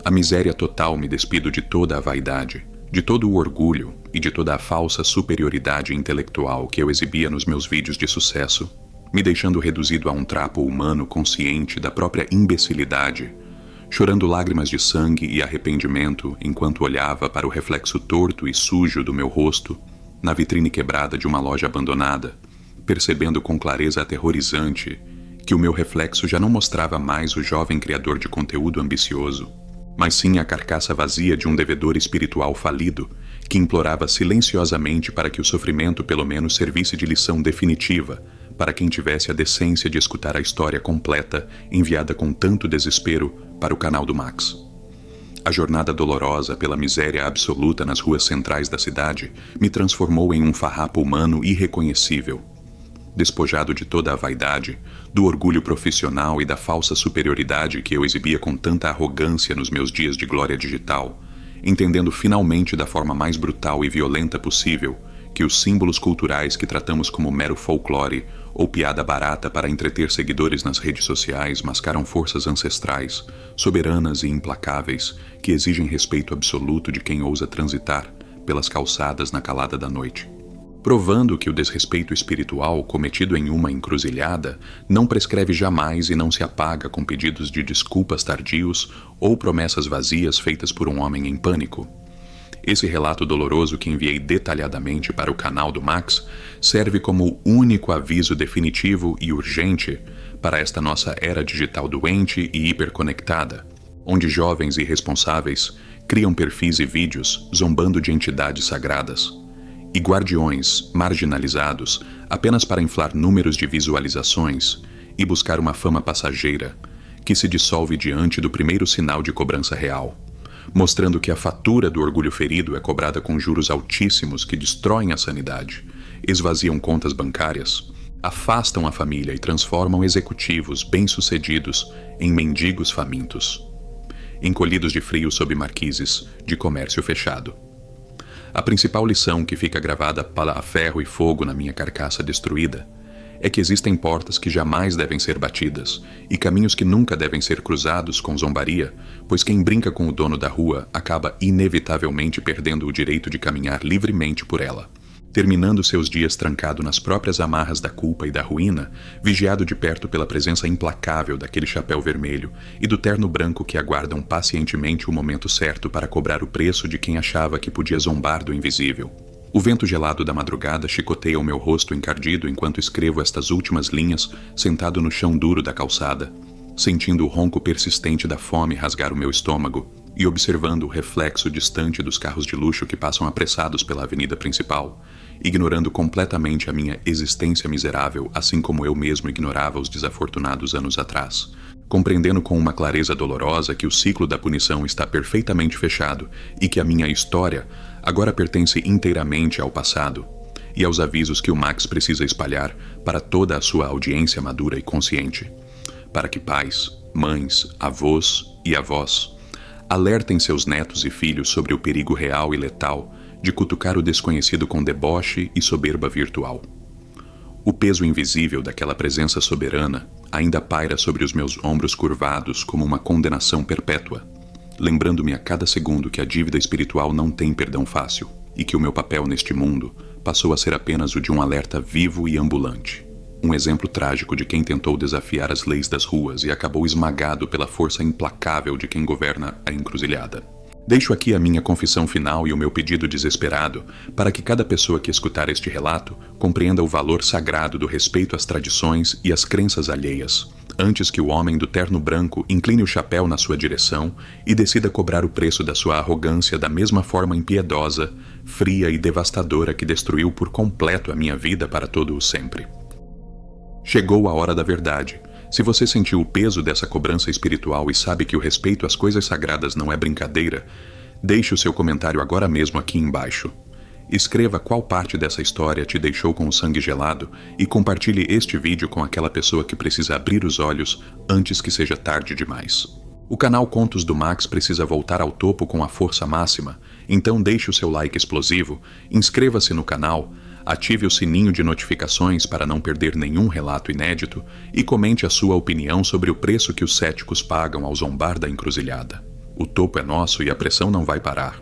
A miséria total me despido de toda a vaidade, de todo o orgulho e de toda a falsa superioridade intelectual que eu exibia nos meus vídeos de sucesso, me deixando reduzido a um trapo humano consciente da própria imbecilidade, chorando lágrimas de sangue e arrependimento enquanto olhava para o reflexo torto e sujo do meu rosto na vitrine quebrada de uma loja abandonada, percebendo com clareza aterrorizante que o meu reflexo já não mostrava mais o jovem criador de conteúdo ambicioso, mas sim a carcaça vazia de um devedor espiritual falido que implorava silenciosamente para que o sofrimento pelo menos servisse de lição definitiva para quem tivesse a decência de escutar a história completa enviada com tanto desespero para o canal do Max. A jornada dolorosa pela miséria absoluta nas ruas centrais da cidade me transformou em um farrapo humano irreconhecível. Despojado de toda a vaidade, do orgulho profissional e da falsa superioridade que eu exibia com tanta arrogância nos meus dias de glória digital, entendendo finalmente da forma mais brutal e violenta possível que os símbolos culturais que tratamos como mero folclore ou piada barata para entreter seguidores nas redes sociais mascaram forças ancestrais, soberanas e implacáveis que exigem respeito absoluto de quem ousa transitar pelas calçadas na calada da noite. Provando que o desrespeito espiritual cometido em uma encruzilhada não prescreve jamais e não se apaga com pedidos de desculpas tardios ou promessas vazias feitas por um homem em pânico. Esse relato doloroso que enviei detalhadamente para o canal do Max serve como o único aviso definitivo e urgente para esta nossa era digital doente e hiperconectada, onde jovens irresponsáveis criam perfis e vídeos zombando de entidades sagradas, e guardiões marginalizados apenas para inflar números de visualizações e buscar uma fama passageira que se dissolve diante do primeiro sinal de cobrança real, mostrando que a fatura do orgulho ferido é cobrada com juros altíssimos que destroem a sanidade, esvaziam contas bancárias, afastam a família e transformam executivos bem-sucedidos em mendigos famintos, encolhidos de frio sob marquises de comércio fechado. A principal lição que fica gravada a ferro e fogo na minha carcaça destruída é que existem portas que jamais devem ser batidas e caminhos que nunca devem ser cruzados com zombaria, pois quem brinca com o dono da rua acaba inevitavelmente perdendo o direito de caminhar livremente por ela, terminando seus dias trancado nas próprias amarras da culpa e da ruína, vigiado de perto pela presença implacável daquele chapéu vermelho e do terno branco que aguardam pacientemente o momento certo para cobrar o preço de quem achava que podia zombar do invisível. O vento gelado da madrugada chicoteia o meu rosto encardido enquanto escrevo estas últimas linhas sentado no chão duro da calçada, sentindo o ronco persistente da fome rasgar o meu estômago e observando o reflexo distante dos carros de luxo que passam apressados pela avenida principal, ignorando completamente a minha existência miserável, assim como eu mesmo ignorava os desafortunados anos atrás, compreendendo com uma clareza dolorosa que o ciclo da punição está perfeitamente fechado e que a minha história agora pertence inteiramente ao passado e aos avisos que o Max precisa espalhar para toda a sua audiência madura e consciente, para que pais, mães, avós e avós alertem seus netos e filhos sobre o perigo real e letal de cutucar o desconhecido com deboche e soberba virtual. O peso invisível daquela presença soberana ainda paira sobre os meus ombros curvados como uma condenação perpétua, lembrando-me a cada segundo que a dívida espiritual não tem perdão fácil e que o meu papel neste mundo passou a ser apenas o de um alerta vivo e ambulante. Um exemplo trágico de quem tentou desafiar as leis das ruas e acabou esmagado pela força implacável de quem governa a encruzilhada. Deixo aqui a minha confissão final e o meu pedido desesperado para que cada pessoa que escutar este relato compreenda o valor sagrado do respeito às tradições e às crenças alheias, antes que o homem do terno branco incline o chapéu na sua direção e decida cobrar o preço da sua arrogância da mesma forma impiedosa, fria e devastadora que destruiu por completo a minha vida para todo o sempre. Chegou a hora da verdade. Se você sentiu o peso dessa cobrança espiritual e sabe que o respeito às coisas sagradas não é brincadeira, deixe o seu comentário agora mesmo aqui embaixo. Escreva qual parte dessa história te deixou com o sangue gelado e compartilhe este vídeo com aquela pessoa que precisa abrir os olhos antes que seja tarde demais. O canal Contos do Max precisa voltar ao topo com a força máxima, então deixe o seu like explosivo, inscreva-se no canal, ative o sininho de notificações para não perder nenhum relato inédito e comente a sua opinião sobre o preço que os céticos pagam ao zombar da encruzilhada. O topo é nosso e a pressão não vai parar.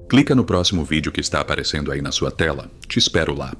Clica no próximo vídeo que está aparecendo aí na sua tela. Te espero lá.